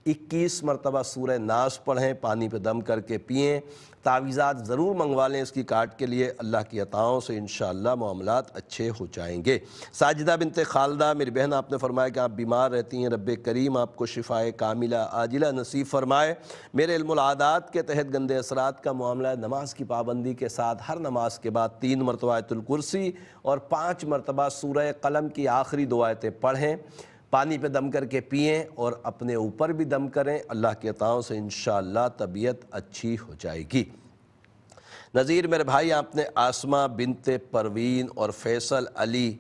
[SPEAKER 1] 21 مرتبہ سورہ ناس پڑھیں، پانی پہ دم کر کے پئیں. تعویذات ضرور منگوا لیں اس کی کاٹ کے لیے. اللہ کی عطاؤں سے انشاءاللہ معاملات اچھے ہو جائیں گے. ساجدہ بنت خالدہ میری بہن آپ نے فرمایا کہ آپ بیمار رہتی ہیں، رب کریم آپ کو شفائے کاملہ عاجلہ نصیب فرمائے. میرے علم العادات کے تحت گندے اثرات کا معاملہ ہے. نماز کی پابندی کے ساتھ ہر نماز کے بعد 3 مرتبہ آیت الکرسی اور 5 مرتبہ سورہ قلم کی آخری 2 آیتیں پڑھیں، پانی پہ دم کر کے پئیں اور اپنے اوپر بھی دم کریں. اللہ کے عطاؤں سے انشاءاللہ طبیعت اچھی ہو جائے گی. نظیر میرے بھائی آپ نے آسمہ بنت پروین اور فیصل علی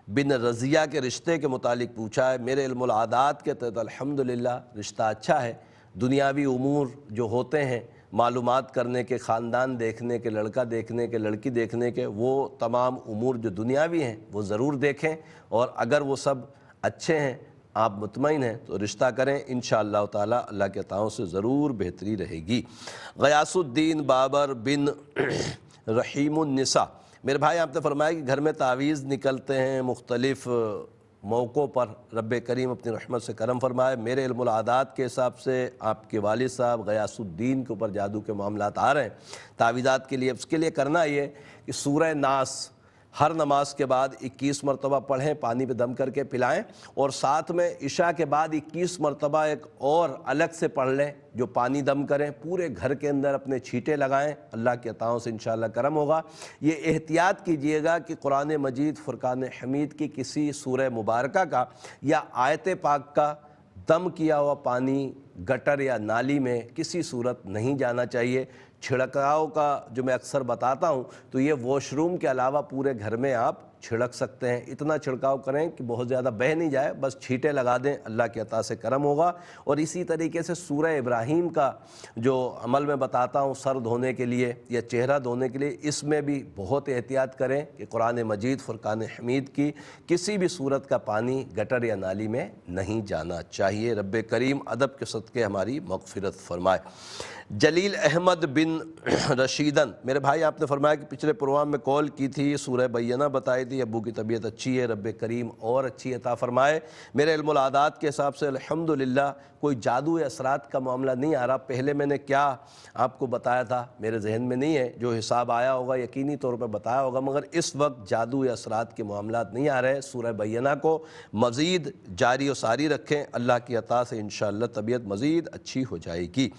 [SPEAKER 1] بن رضیہ کے رشتے کے متعلق پوچھا ہے. میرے علم العادات کے تحت الحمدللہ رشتہ اچھا ہے. دنیاوی امور جو ہوتے ہیں، معلومات کرنے کے، خاندان دیکھنے کے، لڑکا دیکھنے کے، لڑکی دیکھنے کے، وہ تمام امور جو دنیاوی ہیں وہ ضرور دیکھیں. اور اگر وہ سب اچھے ہیں، آپ مطمئن ہیں تو رشتہ کریں انشاءاللہ تعالی. اللہ کے عطاؤں سے ضرور بہتری رہے گی. غیاث الدین بابر بن رحیم النساء، میرے بھائی آپ نے فرمایا کہ گھر میں تعویذ نکلتے ہیں مختلف موقعوں پر. رب کریم اپنی رحمت سے کرم فرمائے. میرے علم العادات کے حساب سے آپ کے والد صاحب غیاث الدین کے اوپر جادو کے معاملات آ رہے ہیں تعویذات کے لیے. اس کے لیے کرنا یہ کہ سورہ ناس ہر نماز کے بعد 21 مرتبہ پڑھیں، پانی پہ دم کر کے پلائیں، اور ساتھ میں عشاء کے بعد 21 مرتبہ ایک اور الگ سے پڑھ لیں جو پانی دم کریں، پورے گھر کے اندر اپنے چھینٹے لگائیں، اللہ کی عطاؤں سے انشاءاللہ کرم ہوگا۔ یہ احتیاط کیجئے گا کہ قرآن مجید فرقان حمید کی کسی سورہ مبارکہ کا یا آیت پاک کا دم کیا ہوا پانی گٹر یا نالی میں کسی صورت نہیں جانا چاہیے۔ چھڑکاؤ کا جو میں اکثر بتاتا ہوں تو یہ واش روم کے علاوہ پورے گھر میں آپ چھڑک سکتے ہیں، اتنا چھڑکاؤ کریں کہ بہت زیادہ بہہ نہیں جائے، بس چھینٹے لگا دیں، اللہ کی عطا سے کرم ہوگا۔ اور اسی طریقے سے سورہ ابراہیم کا جو عمل میں بتاتا ہوں سر دھونے کے لیے یا چہرہ دھونے کے لیے، اس میں بھی بہت احتیاط کریں کہ قرآن مجید فرقان حمید کی کسی بھی صورت کا پانی گٹر یا نالی میں نہیں جانا چاہیے۔ رب کریم ادب کے صدقے ہماری مغفرت فرمائے۔ جلیل احمد بن رشیدن، میرے بھائی آپ نے فرمایا کہ پچھلے پروگرام میں کال کی تھی، سورہ بینہ بتائی تھی، ابو کی طبیعت اچھی ہے، رب کریم اور اچھی عطا فرمائے۔ میرے علم العادات کے حساب سے الحمدللہ کوئی جادو یا اثرات کا معاملہ نہیں آ رہا۔ پہلے میں نے کیا آپ کو بتایا تھا میرے ذہن میں نہیں ہے، جو حساب آیا ہوگا یقینی طور پہ بتایا ہوگا، مگر اس وقت جادو یا اثرات کے معاملات نہیں آ رہے۔ سورہ بینہ کو مزید جاری و ساری رکھیں، اللہ کی عطا سے انشاءاللہ طبیعت مزید اچھی ہو جائے گی۔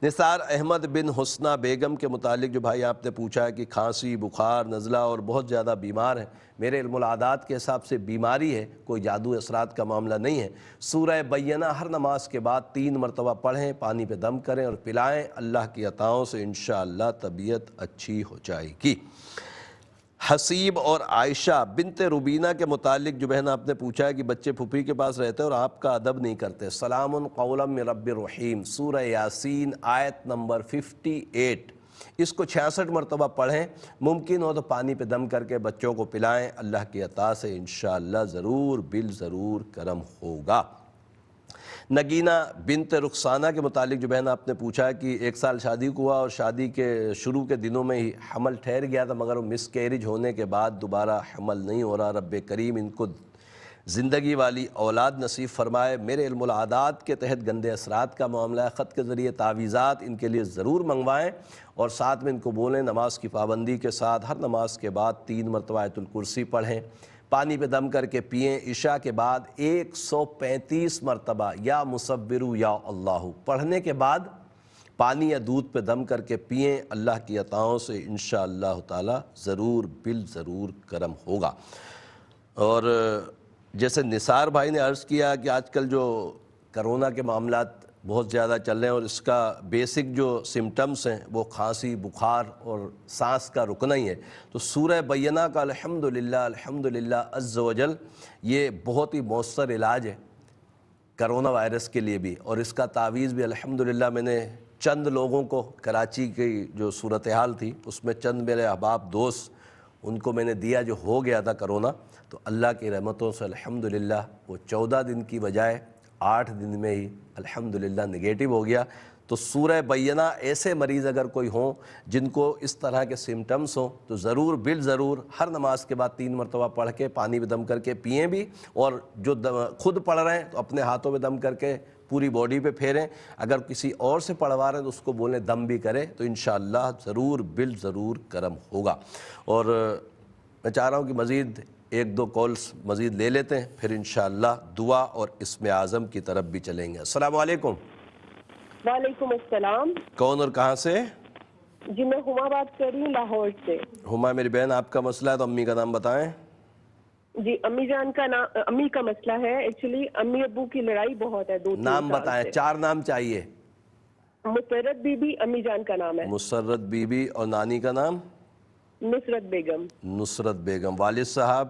[SPEAKER 1] نثار احمد بن حسنہ بیگم کے متعلق جو بھائی آپ نے پوچھا ہے کہ کھانسی، بخار، نزلہ اور بہت زیادہ بیمار ہیں، میرے علم العادات کے حساب سے بیماری ہے، کوئی جادو اثرات کا معاملہ نہیں ہے۔ سورہ بینہ ہر نماز کے بعد 3 مرتبہ پڑھیں، پانی پہ دم کریں اور پلائیں، اللہ کی عطاؤں سے انشاءاللہ طبیعت اچھی ہو جائے گی۔ حسیب اور عائشہ بنت روبینہ کے متعلق جو بہن آپ نے پوچھا ہے کہ بچے پھوپھی کے پاس رہتے ہیں اور آپ کا ادب نہیں کرتے۔ سلام قولا من رب الرحیم، سورہ یاسین آیت نمبر 58، اس کو 66 مرتبہ پڑھیں، ممکن ہو تو پانی پہ دم کر کے بچوں کو پلائیں، اللہ کی عطا سے انشاءاللہ ضرور بالضرور کرم ہوگا۔ نگینہ بنت رخسانہ کے متعلق جو بہن آپ نے پوچھا ہے کہ 1 سال شادی کو ہوا اور شادی کے شروع کے دنوں میں ہی حمل ٹھہر گیا تھا، مگر وہ مس کیریج ہونے کے بعد دوبارہ حمل نہیں ہو رہا، رب کریم ان کو زندگی والی اولاد نصیب فرمائے۔ میرے علم العادات کے تحت گندے اثرات کا معاملہ ہے، خط کے ذریعے تعویذات ان کے لیے ضرور منگوائیں، اور ساتھ میں ان کو بولیں نماز کی پابندی کے ساتھ ہر نماز کے بعد 3 مرتبہ آیت الکرسی پڑھیں، پانی پہ دم کر کے پئیں، عشاء کے بعد 135 مرتبہ یا مصورو یا اللہ پڑھنے کے بعد پانی یا دودھ پہ دم کر کے پئیں، اللہ کی عطاؤں سے انشاءاللہ تعالی ضرور بالضرور کرم ہوگا۔ اور جیسے نثار بھائی نے عرض کیا کہ آج کل جو کرونا کے معاملات بہت زیادہ چل رہے ہیں اور اس کا بیسک جو سمٹمز ہیں وہ کھانسی، بخار اور سانس کا رکنا ہی ہے، تو سورہ بینہ کا الحمدللہ عز و جل یہ بہت ہی مؤثر علاج ہے کرونا وائرس کے لیے بھی، اور اس کا تعویذ بھی الحمدللہ میں نے چند لوگوں کو، کراچی کی جو صورتحال تھی اس میں چند میرے احباب دوست ان کو میں نے دیا جو ہو گیا تھا کرونا، تو اللہ کی رحمتوں سے الحمدللہ وہ 14 دن کی بجائے 8 دن میں ہی الحمدللہ نگیٹو ہو گیا۔ تو سورہ بینہ ایسے مریض اگر کوئی ہوں جن کو اس طرح کے سمٹمز ہوں تو ضرور بالضرور ہر نماز کے بعد 3 مرتبہ پڑھ کے پانی پہ دم کر کے پئیں بھی، اور جو خود پڑھ رہے ہیں تو اپنے ہاتھوں پہ دم کر کے پوری باڈی پہ پھیریں، اگر کسی اور سے پڑھوا رہے ہیں تو اس کو بولیں دم بھی کرے، تو انشاءاللہ ضرور بالضرور کرم ہوگا۔ اور میں چاہ رہا ہوں کہ مزید 1-2 کالز مزید لے لیتے ہیں، پھر انشاءاللہ دعا اور اسم اعظم کی طرف بھی چلیں گے۔ السلام علیکم۔
[SPEAKER 10] وعلیکم السلام۔
[SPEAKER 1] کون اور کہاں سے؟
[SPEAKER 10] جی میں ہما بات کر رہی ہوں لاہور سے۔
[SPEAKER 1] ہما میری بہن، آپ کا مسئلہ ہے تو امی کا نام بتائیں۔
[SPEAKER 10] جی امی جان کا نام، امی کا مسئلہ ہے ایکچولی، امی ابو کی لڑائی بہت ہے 2-3
[SPEAKER 1] نام بتائیں، 4 نام چاہیے۔
[SPEAKER 10] مسرت بی بی امی جان کا نام ہے۔
[SPEAKER 1] مسرت بی بی، اور نانی کا نام؟
[SPEAKER 10] نصرت بیگم۔
[SPEAKER 1] نصرت بیگم۔ والد صاحب؟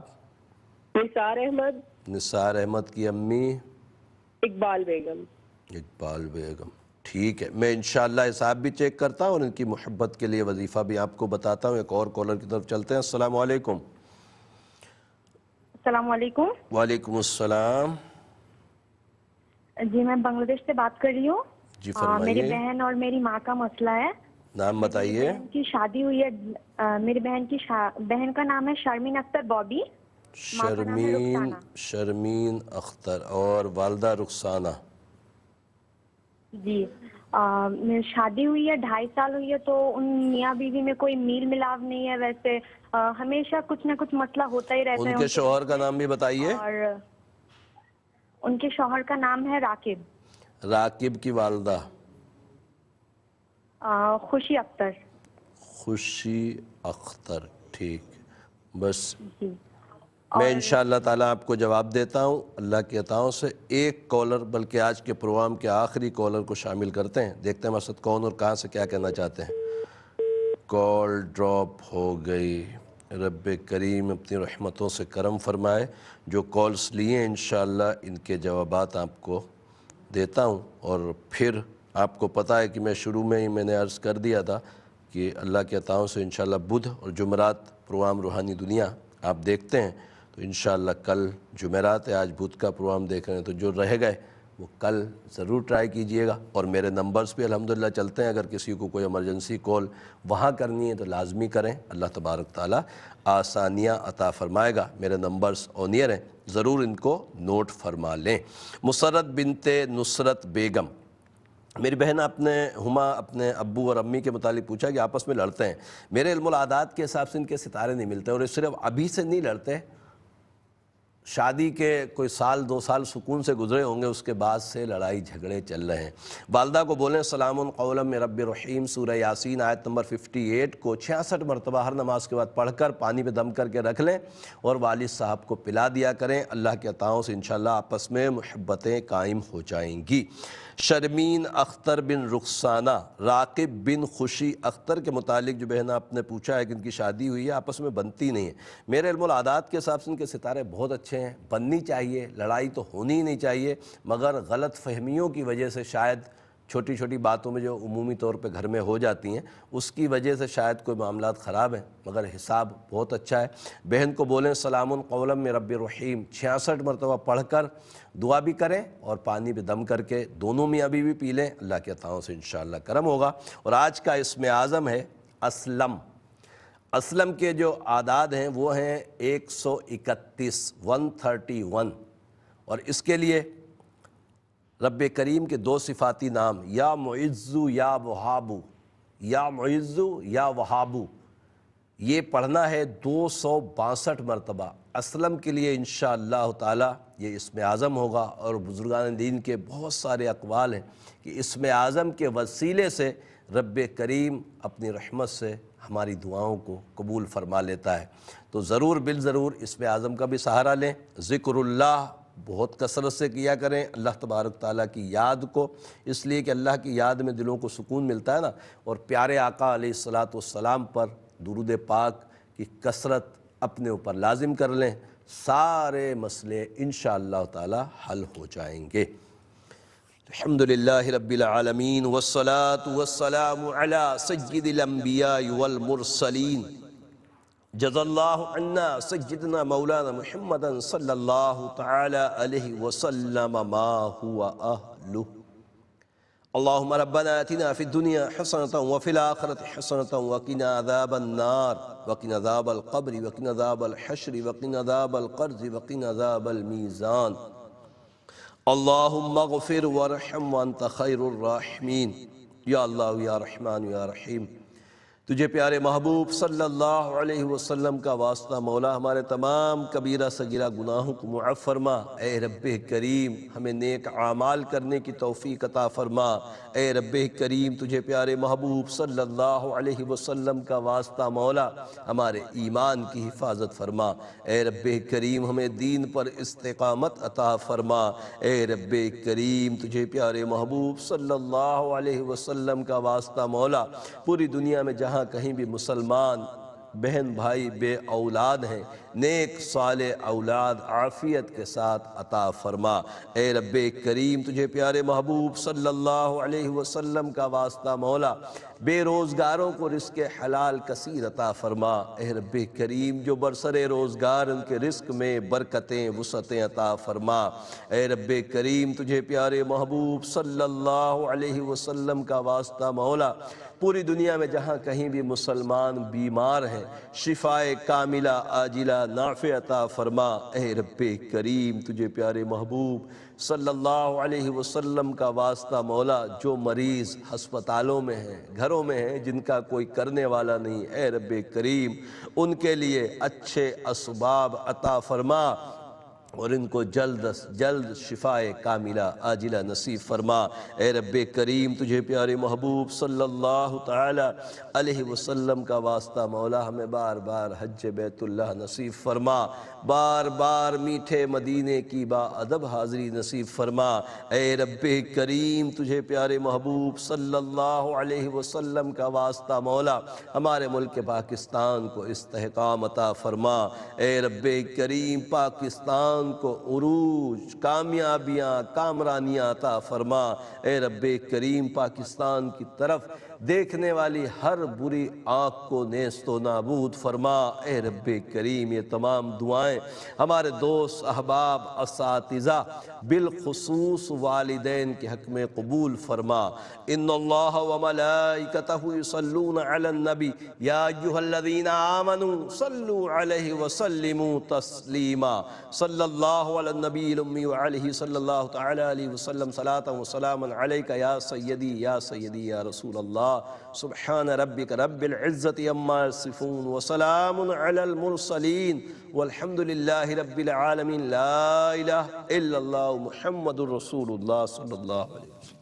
[SPEAKER 10] نثار احمد۔
[SPEAKER 1] نثار احمد کی امی؟
[SPEAKER 10] اقبال بیگم۔
[SPEAKER 1] اقبال بیگم۔ ٹھیک ہے، میں انشاءاللہ حساب بھی چیک کرتا ہوں اور ان کی محبت کے لیے وظیفہ بھی آپ کو بتاتا ہوں۔ ایک اور کالر کی طرف چلتے ہیں۔ السلام علیکم۔
[SPEAKER 3] السلام علیکم۔
[SPEAKER 1] وعلیکم السلام۔
[SPEAKER 3] جی میں بنگلہ دیش سے بات کر رہی ہوں۔
[SPEAKER 1] جی فرمائیے۔
[SPEAKER 3] میری بہن اور میری ماں کا مسئلہ ہے۔
[SPEAKER 1] نام بتائیے۔
[SPEAKER 3] بہن کی شادی ہوئی ہے، میری بہن کا نام ہے شرمین اختر بابی۔
[SPEAKER 1] شرمین اختر، اور والدہ رخسانہ۔
[SPEAKER 3] جی،
[SPEAKER 2] میری شادی ہوئی ہے 2.5 سال ہوئی ہے، تو ان میاں بیوی میں کوئی میل ملاو نہیں ہے، ویسے ہمیشہ کچھ نہ کچھ مسئلہ ہوتا ہی رہتا ہے۔
[SPEAKER 1] ان کے شوہر کا نام بھی بتائیے۔
[SPEAKER 2] اور ان کے شوہر کا نام ہے راکب۔
[SPEAKER 1] راکب کی والدہ؟
[SPEAKER 2] خوشی اختر۔
[SPEAKER 1] خوشی اختر، ٹھیک، بس
[SPEAKER 2] جی،
[SPEAKER 1] میں انشاءاللہ تعالیٰ آپ کو جواب دیتا ہوں اللہ کی عطاؤں سے۔ ایک کالر، بلکہ آج کے پروگرام کے آخری کالر کو شامل کرتے ہیں، دیکھتے ہیں مسعود کون اور کہاں سے کیا کہنا چاہتے ہیں۔ کال ڈراپ ہو گئی۔ رب کریم اپنی رحمتوں سے کرم فرمائے۔ جو کالز لیے انشاءاللہ ان کے جوابات آپ کو دیتا ہوں، اور پھر آپ کو پتہ ہے کہ میں شروع میں ہی میں نے عرض کر دیا تھا کہ اللہ کے عطاؤں سے انشاءاللہ بدھ اور جمعرات پروگرام روحانی دنیا آپ دیکھتے ہیں، تو انشاءاللہ کل جمعرات ہے، آج بدھ کا پروگرام دیکھ رہے ہیں، تو جو رہ گئے وہ کل ضرور ٹرائی کیجئے گا۔ اور میرے نمبرز پہ الحمدللہ چلتے ہیں، اگر کسی کو کوئی ایمرجنسی کال وہاں کرنی ہے تو لازمی کریں، اللہ تبارک تعالیٰ آسانیاں عطا فرمائے گا۔ میرے نمبرز آن ایئر ہیں، ضرور ان کو نوٹ فرما لیں۔ مسرت بنت نصرت بیگم، میری بہن ہما اپنے ابو اور امی کے متعلق پوچھا کہ آپس میں لڑتے ہیں۔ میرے علم العادات کے حساب سے ان کے ستارے نہیں ملتے، اور صرف ابھی سے نہیں لڑتے، شادی کے کوئی 1-2 سال سکون سے گزرے ہوں گے، اس کے بعد سے لڑائی جھگڑے چل رہے ہیں۔ والدہ کو بولیں سلام قولا من رب رحیم، سورہ یاسین آیت نمبر 58 کو 66 مرتبہ ہر نماز کے بعد پڑھ کر پانی میں دم کر کے رکھ لیں، اور والد صاحب کو پلا دیا کریں۔ اللہ کے عطاؤں سے انشاءاللہ آپس میں محبتیں قائم ہو جائیں گی۔ شرمین اختر بن رخسانہ، راقب بن خوشی اختر کے متعلق جو بہن آپ نے پوچھا ہے کہ ان کی شادی ہوئی ہے، آپس میں بنتی نہیں ہے۔ میرے علم العادات کے حساب سے ان کے ستارے بہت اچھے ہیں، بننی چاہیے، لڑائی تو ہونی ہی نہیں چاہیے، مگر غلط فہمیوں کی وجہ سے شاید چھوٹی چھوٹی باتوں میں جو عمومی طور پہ گھر میں ہو جاتی ہیں، اس کی وجہ سے شاید کوئی معاملات خراب ہیں، مگر حساب بہت اچھا ہے۔ بہن کو بولیں سلام قولا من رب رحیم 66 مرتبہ پڑھ کر دعا بھی کریں، اور پانی پہ دم کر کے دونوں میاں بیوی پی لیں، اللہ کے عطاؤں سے انشاءاللہ کرم ہوگا۔ اور آج کا اسم اعظم ہے اسلم۔ اسلم کے جو اعداد ہیں وہ ہیں 131، 131، اور اس کے لیے رب کریم کے 2 صفاتی نام، یا معزو یا وہابو، یا معزو یا وہابو، یہ پڑھنا ہے 262 مرتبہ۔ اسلم کے لیے انشاءاللہ تعالی یہ اسم اعظم ہوگا، اور بزرگان دین کے بہت سارے اقوال ہیں کہ اسم اعظم کے وسیلے سے رب کریم اپنی رحمت سے ہماری دعاؤں کو قبول فرما لیتا ہے۔ تو ضرور بالضرور اسم اعظم کا بھی سہارا لیں، ذکر اللہ بہت کثرت سے کیا کریں، اللہ تبارک تعالیٰ کی یاد کو، اس لیے کہ اللہ کی یاد میں دلوں کو سکون ملتا ہے نا، اور پیارے آقا علیہ الصلاۃ پر درود پاک کی کثرت اپنے اوپر لازم کر لیں، سارے مسئلے انشاءاللہ تعالی حل ہو جائیں گے۔ الحمدللہ رب العالمین والصلاة والسلام علی سید الانبیاء والمرسلین، جزا اللہ عنا سیدنا مولانا محمد صلی اللہ تعالی علیہ وسلم ما هو اہلہ۔ اللہم ربنا آتنا فی الدنیا حسنة وفی الآخرة حسنة وقنا عذاب النار وقنا عذاب القبر وقنا عذاب الحشر وقنا عذاب القرض وقنا عذاب الميزان۔ اللہم اغفر ورحم وانت خیر الراحمین۔ یا اللہ یا رحمان یا رحیم، تجھے پیارے محبوب صلی اللہ علیہ وسلم کا واسطہ مولا ہمارے تمام کبیرہ صغیرہ گناہوں کو معاف فرما۔ اے رب کریم ہمیں نیک اعمال کرنے کی توفیق عطا فرما۔ اے رب کریم تجھے پیارے محبوب صلی اللہ علیہ وسلم کا واسطہ مولا ہمارے ایمان کی حفاظت فرما۔ اے رب کریم ہمیں دین پر استقامت عطا فرما۔ اے رب کریم تجھے پیارے محبوب صلی اللہ علیہ وسلم کا واسطہ مولا پوری دنیا میں جہاں کہیں بھی مسلمان بہن بھائی بے اولاد ہیں، نیک صالح اولاد عافیت کے ساتھ عطا فرما۔ اے رب کریم تجھے پیارے محبوب صلی اللہ علیہ وسلم کا واسطہ مولا بے روزگاروں کو رزق حلال کثیر عطا فرما۔ اے رب کریم جو برسر روزگار ان کے رزق میں برکتیں وسعتیں عطا فرما۔ اے رب کریم تجھے پیارے محبوب صلی اللہ علیہ وسلم کا واسطہ مولا پوری دنیا میں جہاں کہیں بھی مسلمان بیمار ہیں، شفائے کاملہ عاجلہ نافع عطا فرما۔ اے رب کریم تجھے پیارے محبوب صلی اللہ علیہ وسلم کا واسطہ مولا، جو مریض ہسپتالوں میں ہیں، گھروں میں ہیں، جن کا کوئی کرنے والا نہیں، اے رب کریم ان کے لیے اچھے اسباب عطا فرما اور ان کو جلد جلد شفائے کاملہ عاجلہ نصیب فرما۔ اے رب کریم تجھے پیارے محبوب صلی اللہ تعالی علیہ وسلم کا واسطہ مولا، ہمیں بار بار حج بیت اللہ نصیب فرما، بار بار میٹھے مدینے کی با ادب حاضری نصیب فرما۔ اے رب کریم تجھے پیارے محبوب صلی اللہ علیہ وسلم کا واسطہ مولا، ہمارے ملک پاکستان کو استحکام عطا فرما۔ اے رب کریم پاکستان کو عروج، کامیابیاں، کامرانیاں عطا فرما۔ اے رب کریم پاکستان کی طرف دیکھنے والی ہر بری آنکھ کو نیست و نابود فرما۔ اے رب کریم یہ تمام دعائیں ہمارے دوست، احباب، اساتذہ، بالخصوص والدین کے حق میں قبول فرما۔ ان اللہ وملائکتہ یصلون علی النبی یا ایھا الذین آمنوا صلوا علیہ وسلموا تسلیما۔ صلی اللہ علی النبی الامی وعلیہ صلی اللہ تعالی علیہ وسلم صلاۃ و سلاما علیک یا سیدی یا سیدی یا رسول اللہ۔ سبحان ربک رب العزت عما یصفون وسلام علی المرسلین والحمد للہ رب العالمین۔ لا الہ الا اللہ محمد رسول اللہ صلی اللہ علیہ وسلم۔